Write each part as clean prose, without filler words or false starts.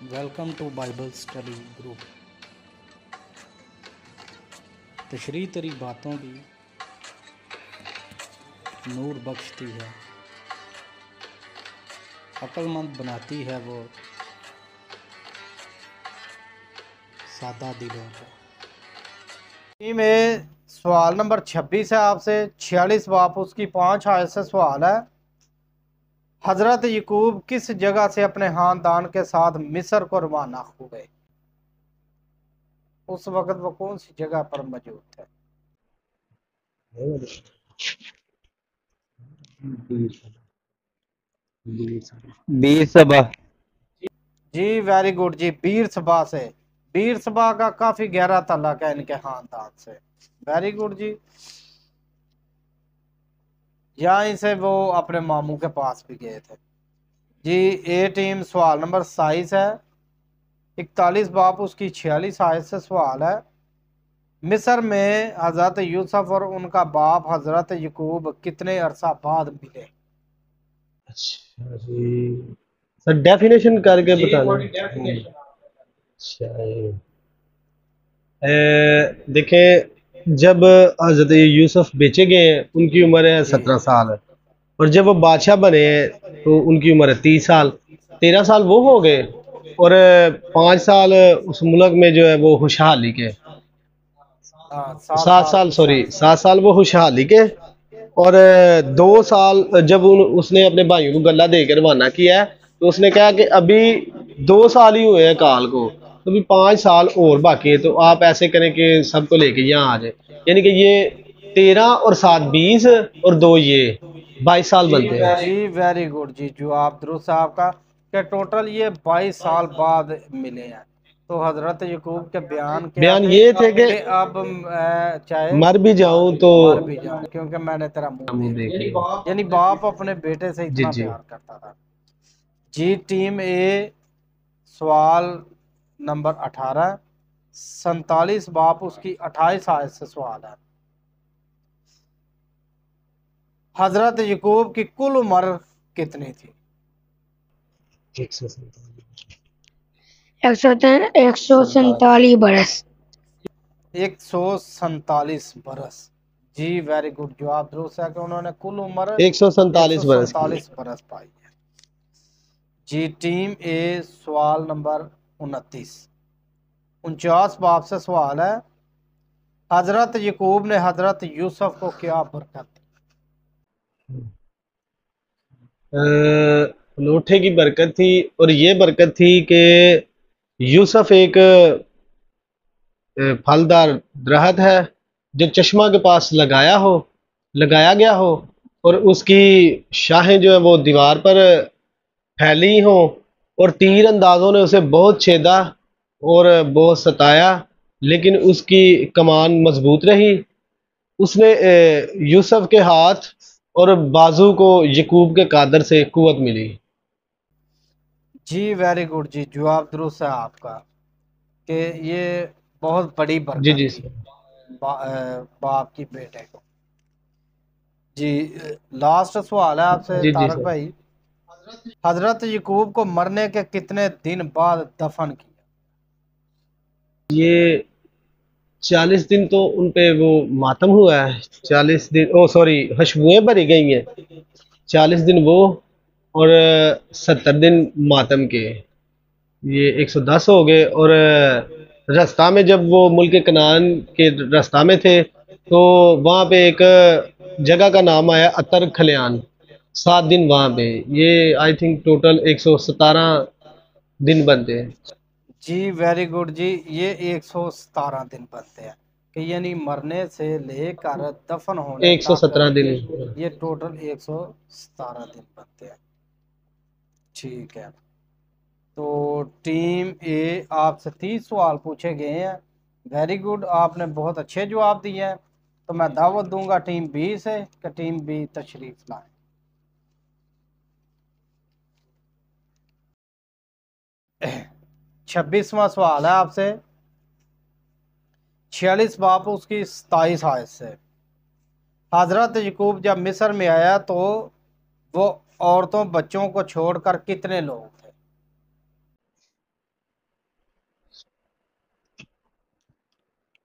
Welcome to Bible study group. तशरीह तेरी बातों की नूर बख्शती है, अक्लमंद बनाती है वो सादा दिलों को। में सवाल नंबर 26 है आपसे। 46 बाप उसकी 5 आयत से सवाल है। हजरत यकूब किस जगह से अपने खानदान के साथ मिस्र को रवाना हुए? उस वक्त वो कौन सी जगह पर मौजूद थे? बीस सबा। जी वेरी गुड जी, बीर सभा से। बीर सभा का काफी गहरा ताल्लुक है इनके खानदान से। वेरी गुड जी। यहीं से वो अपने मामू के पास भी गए थे जी। ए टीम सवाल नंबर 27 है। 41 बाप उसकी 46 आयत से सवाल है। मिस्र में हजरत यूसुफ और उनका बाप हजरत यकूब कितने अरसा बाद मिले? अच्छा जी, सर डेफिनेशन करके बताना। अच्छा देखें, जब हजरत यूसुफ बेचे गए हैं उनकी उम्र है जी 17 साल, और जब वो बादशाह बने हैं तो उनकी उम्र है 30 साल। 13 साल वो हो गए, और 5 साल उस मुल्क में जो है वो खुशहाली के। हाँ, 7 साल 7 साल, सॉरी, खुशहाल। 7 साल वो खुशहाली के। और 2 साल जब उसने अपने भाइयों को गल्ला देकर रवाना किया है, तो उसने कहा कि अभी 2 साल ही हुए हैं काल को, तो अभी 5 साल और बाकी है, तो आप ऐसे करें कि सबको लेके यहाँ आ जाए। यानी कि ये 13 और 7 20 और 2 ये 22 साल बनते हैं। जी वेरी गुड जी, जवाब दुरुस्त है आपका कि टोटल ये 22 साल बाद मिले हैं। तो हजरत यकूब के बयान क्या बयान थे ये थे कि कि अब चाहे मर भी जाऊं तो मर भी जाऊं क्योंकि मैंने तेरा मुंह मुंह देख देख लिया। लिया। यानी बाप अपने बेटे से जी इतना जी। प्यार करता था जी। टीम ए सवाल नंबर 18। 47 बाप उसकी 28 आयत से सवाल है। हजरत यकूब की कुल उम्र कितनी थी? 147 बरस। 147 बरस। जी वेरी गुड, जवाब दुरुस्त है कि उन्होंने कुल उम्र 147 बरस की। 147 बरस पाई है जी। टीम ए सवाल नंबर 29। 49 बाप से सवाल है। हजरत यकूब ने हजरत यूसुफ को क्या बरकत दी? लोठे की बरकत थी, और ये बरकत थी कि यूसुफ एक फलदार दरख्त है जो चश्मा के पास लगाया गया हो, और उसकी शाखें जो है वो दीवार पर फैली हो, और तीर अंदाजों ने उसे बहुत छेदा और बहुत सताया, लेकिन उसकी कमान मजबूत रही। उसने यूसुफ के हाथ और बाजू को यकूब के कादर से कुवत मिली। जी वेरी गुड जी, जवाब दुरुस्त है आपका कि ये बहुत बड़ी जी बरकत जी थी सर। बाप की बेटे को जी। लास्ट सवाल है आपसे जी जी तारक सर। भाई। हजरत यकूब को मरने के कितने दिन बाद दफन किया? ये 40 दिन तो उन पे वो मातम हुआ है। 40 दिन, ओ सॉरी, खुशबुएं भरी गई हैं। 40 दिन वो, और 70 दिन मातम के, ये 110 हो गए। और रास्ता में जब वो मुल्क कनान के रास्ता में थे, तो वहाँ पे एक जगह का नाम आया अतर खलियान। 7 दिन वहाँ पे, ये आई थिंक टोटल 117 दिन बनते हैं। जी वेरी गुड जी, ये 117 दिन बनते हैं कि यानी मरने से लेकर दफन होने एक सौ तक सत्रह दिन ये टोटल 117 दिन बनते हैं। ठीक है, तो टीम ए आपसे 30 सवाल पूछे गए हैं। वेरी गुड, आपने बहुत अच्छे जवाब दिए हैं। तो मैं दावत दूंगा टीम बी से कि टीम बी तशरीफ लाए। 26वां सवाल है आपसे। 46 बाप उसकी 27 आयत से। हजरत यकूब जब मिस्र में आया तो वो औरतों बच्चों को छोड़कर कितने लोग थे?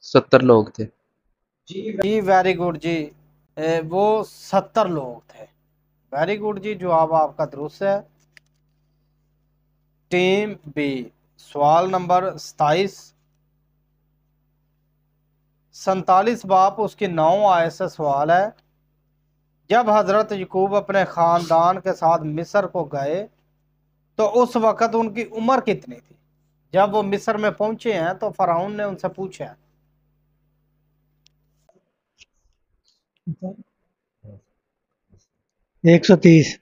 70 लोग थे। जी वेरी गुड जी। वो 70 लोग थे। वेरी गुड जी, जवाब आपका दुरुस्त है। टीम बी, सवाल नंबर 27। 47 बाप उसकी 9 आयत से सवाल है। जब हजरत यकूब अपने खानदान के साथ मिस्र को गए तो उस वक़्त उनकी उम्र कितनी थी? जब वो मिस्र में पहुंचे हैं तो फराउन ने उनसे पूछा। 130।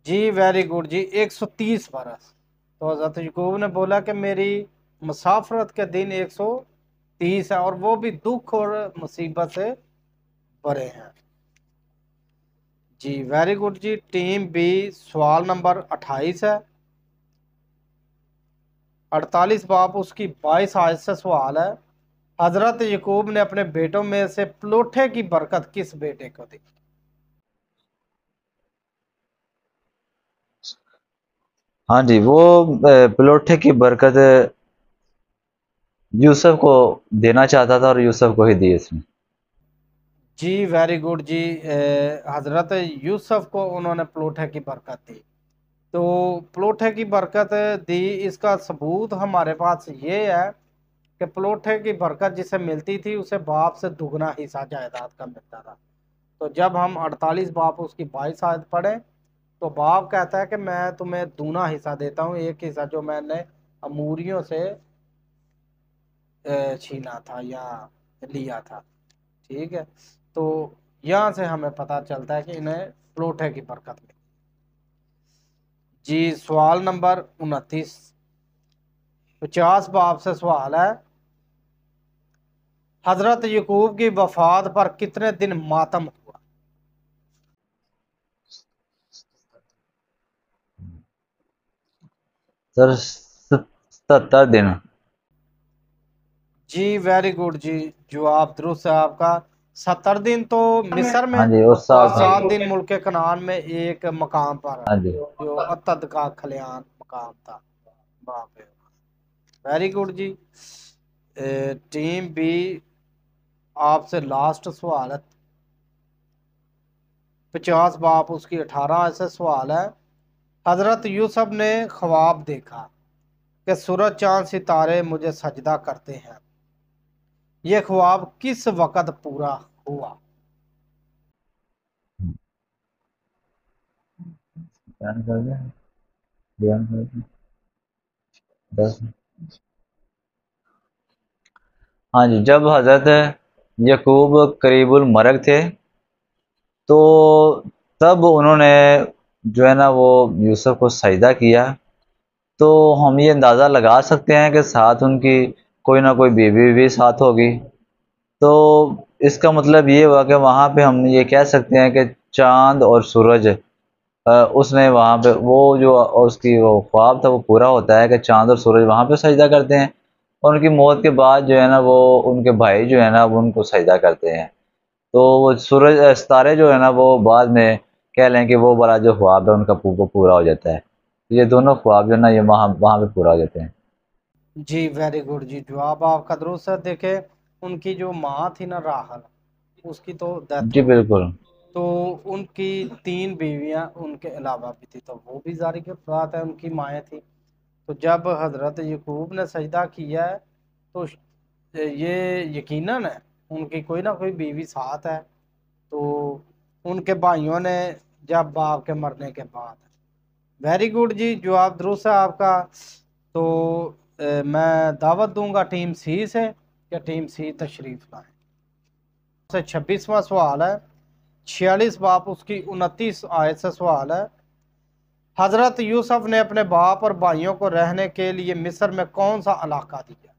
जी वेरी गुड जी, 130 बरस। तो हजरत यकूब ने बोला कि मेरी मुसाफरत के दिन 130 है, और वो भी दुख और मुसीबत से भरे हैं। जी वेरी गुड जी। टीम बी, सवाल नंबर 28 है। 48 बाप उसकी 22 आयत से सवाल है। हजरत यकूब ने अपने बेटों में से प्लोठे की बरकत किस बेटे को दी? हाँ जी, वो प्लोठे की बरकत यूसुफ को देना चाहता था और यूसुफ को ही दी इसने। जी वेरी गुड जी। हजरत यूसुफ को उन्होंने प्लोठे की बरकत दी। तो प्लोठे की बरकत दी, इसका सबूत हमारे पास ये है कि प्लोठे की बरकत जिसे मिलती थी उसे बाप से दुगना हिस्सा जायदाद का मिलता था। तो जब हम 48 बाप उसकी 22 आयत पढ़े तो बाप कहता है कि मैं तुम्हें दूना हिस्सा देता हूँ, एक हिस्सा जो मैंने अमूरियों से छीना था या लिया था। ठीक है, तो यहाँ से हमें पता चलता है कि इन्हें प्लोठे की बरकत मिली। जी सवाल नंबर 29। 50 बाब से सवाल है। हजरत यकूब की वफात पर कितने दिन मातम हुआ? सर 77 दिन। जी वेरी गुड जी, जवाब दुरुस्त है आपका। 70 दिन तो मिस्र में हाँ जी, उस और साल 7 में। दिन मुल्क कनान में एक मकाम पर, हाँ जी। जो अतद का खलियान मकाम था वहां पे। वेरी गुड जी। टीम बी, आपसे लास्ट सवाल है। 50 बाप उसकी 18 से सवाल है। हजरत यूसुफ ने ख्वाब देखा कि सूरज चांद सितारे मुझे सजदा करते हैं। यह ख्वाब किस वक़्त पूरा हुआ? बयान कर दिया, बयान कर दिया। 10। हाँ जी, जब हजरत यकूब करीबुल मरग थे तो तब उन्होंने जो है ना वो यूसुफ को सजदा किया। तो हम ये अंदाज़ा लगा सकते हैं कि साथ उनकी कोई ना कोई बीवी भी साथ होगी। तो इसका मतलब ये हुआ कि वहाँ पे हम ये कह सकते हैं कि चाँद और सूरज उसने वहाँ पे वो जो उसकी वो ख्वाब था वो पूरा होता है कि चाँद और सूरज वहाँ पे सजदा करते हैं, और उनकी मौत के बाद जो है ना वो उनके भाई जो है ना वो उनको सजदा करते हैं। तो वो सूरज सितारे जो है ना वो बाद में कह लें कि वो वाला जो ख्वाब है उनका वो पूरा हो जाता है। ये दोनों ख्वाब जो है ना ये वहाँ वहाँ पे पूरा हो जाते हैं। जी वेरी गुड जी, जवाब आपका दुरुस्त है। देखे, उनकी जो माँ थी ना राहल, उसकी तो डेथ जी हो गई। बिल्कुल। तो उनकी 3 बीवियां उनके अलावा भी थी, तो वो भी जारी की बात है, उनकी माएँ थी। तो जब हजरत यकूब ने सजदा किया है तो ये यकीनन है उनकी कोई ना कोई बीवी साथ है। तो उनके भाइयों ने, जब बाप के मरने के बाद। वेरी गुड जी, जवाब दुरुस्त है आपका। तो मैं दावत दूंगा टीम सी से कि टीम सी तशरीफ लाए। से 26वां सवाल है। 46 बाप उसकी 29 आयत से सवाल है। हजरत यूसुफ ने अपने बाप और भाइयों को रहने के लिए मिस्र में कौन सा इलाका दिया?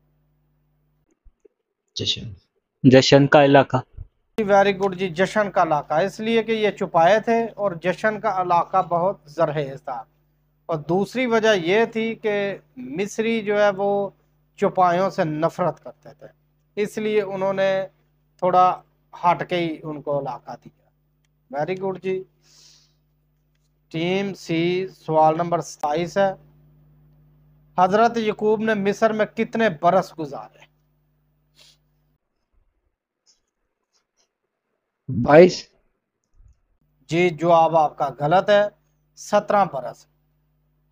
जशन का इलाका। वेरी गुड जी, जशन का इलाका, इसलिए कि ये छुपाए थे और जशन का इलाका बहुत जरखेज था। और दूसरी वजह यह थी कि मिस्री जो है वो चौपायों से नफरत करते थे, इसलिए उन्होंने थोड़ा हट के ही उनको इलाका दिया। वेरी गुड जी। टीम सी, सवाल नंबर 27 है। हजरत यकूब ने मिस्र में कितने बरस गुजारे? 22। जी जवाब आपका गलत है, 17 बरस।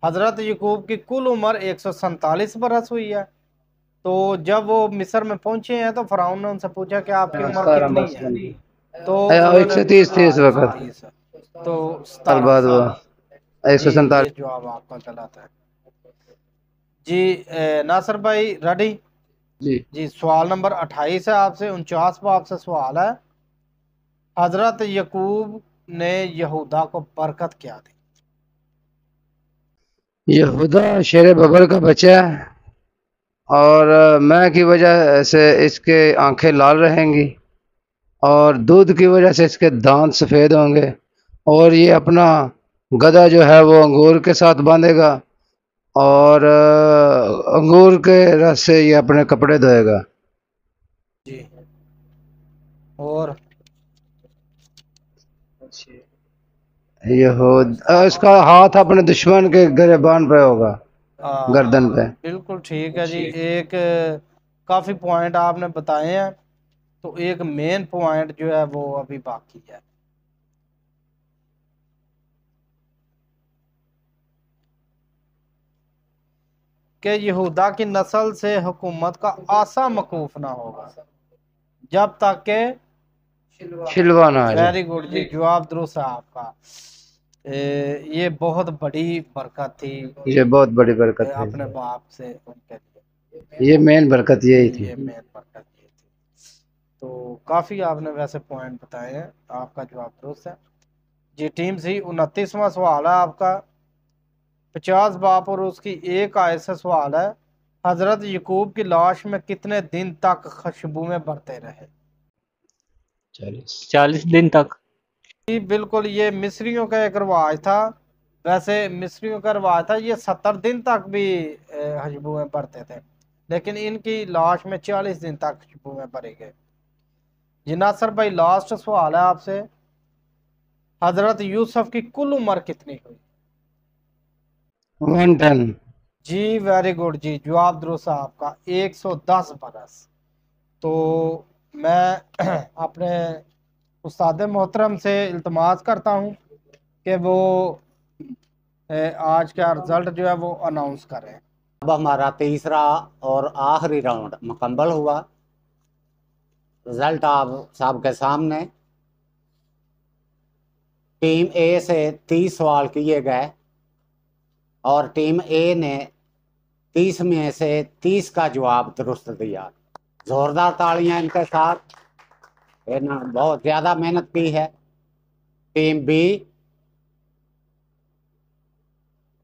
हजरत यकूब की कुल उम्र 147 बरस हुई है। तो जब वो मिस्र में पहुंचे हैं तो फराउन ने उनसे पूछा कि आपकी उम्र 17 कितनी बरस है, बन गई। तो एक उन्होंने सौ तीस थी इस वक्त। 130 है। तो साल 17 बाद वो साल। जी 147। ये जवाब आपका गलत है। जी नासिर भाई रेडी? जी। जी सवाल नंबर 28 है आपसे, 49 बाब से सवाल है। हजरत यकूब ने यहूदा को बरकत क्या दी? यहूदा शेर बबर का बच्चा है और मैं की वजह से इसके आंखें लाल रहेंगी और दूध की वजह से इसके दांत सफ़ेद होंगे और ये अपना गधा जो है वो अंगूर के साथ बांधेगा और अंगूर के रस से ये अपने कपड़े धोएगा। जी और इसका हाथ अपने दुश्मन के गिरबान पे होगा, गर्दन पे। बिल्कुल ठीक है जी। एक काफ़ी पॉइंट आपने बताए हैं, तो एक मेन पॉइंट जो है वो अभी बाकी है। कि यहूदा की नस्ल से हुकूमत का आसा मकूफ ना होगा जब तक के शिलवाना आ जाए। वेरी गुड जी जवाब दुरुस्त है आपका। ये बहुत बड़ी बरकत थी ये बहुत बड़ी बरकत है। अपने बाप से उनके लिए। ये मेन बरकत यही थी। ये मेन बरकत ये थी। तो काफ़ी आपने वैसे पॉइंट बताए हैं, आपका जवाब दुरुस्त है जी। टीम सी 29वां सवाल है आपका, 50 बाप और उसकी एक आयत से सवाल है। हजरत यकूब की लाश में कितने दिन तक खुशबुएं बढ़ते रहे? 40 दिन तक। जी बिल्कुल, ये मिस्रियों का एक रिवाज था। वैसे मिस्रियों का रिवाज था ये 70 दिन तक भी खुशबुएं बढ़ते थे, लेकिन इनकी लाश में 40 दिन तक खुशबुएं भरे गए। जी नासर भाई लास्ट सवाल है आपसे। हजरत यूसुफ की कुल उम्र कितनी हुई? 110। जी वेरी गुड जी जवाब दुरुस्त है आपका, 110 बरस। तो मैं अपने उस्ताद मोहतरम से इल्तमास करता हूँ कि वो आज का रिजल्ट जो है वो अनाउंस करें। अब हमारा तीसरा और आखिरी राउंड मुकम्मल हुआ। रिजल्ट आप सबके सामने। टीम ए से 30 सवाल किए गए और टीम ए ने 30 में से 30 का जवाब दुरुस्त दिया। जोरदार तालियां इनके साथ। इन्होंने बहुत ज़्यादा मेहनत की है। टीम बी,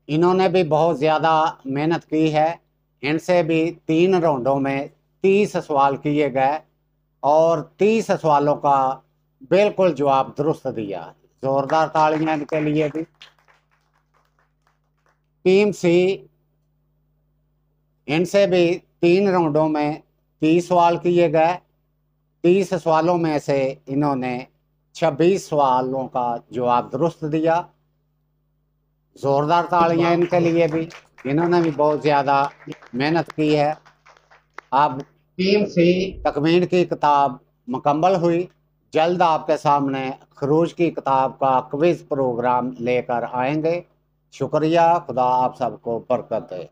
इन्होंने भी बहुत ज़्यादा मेहनत की है। इनसे भी 3 राउंडों में 30 सवाल किए गए और 30 सवालों का बिल्कुल जवाब दुरुस्त दिया। जोरदार तालियां इनके लिए भी। टीम सी, इनसे भी 3 राउंडों में 30 सवाल किए गए। 30 सवालों में से इन्होंने 26 सवालों का जवाब दुरुस्त दिया। जोरदार तालियां इनके लिए भी, इन्होंने भी बहुत ज़्यादा मेहनत की है। अब टीम सी तकमीन की किताब मुकम्मल हुई। जल्द आपके सामने खरूज की किताब का क्विज प्रोग्राम लेकर आएंगे। शुक्रिया, खुदा आप सबको बरकत दे।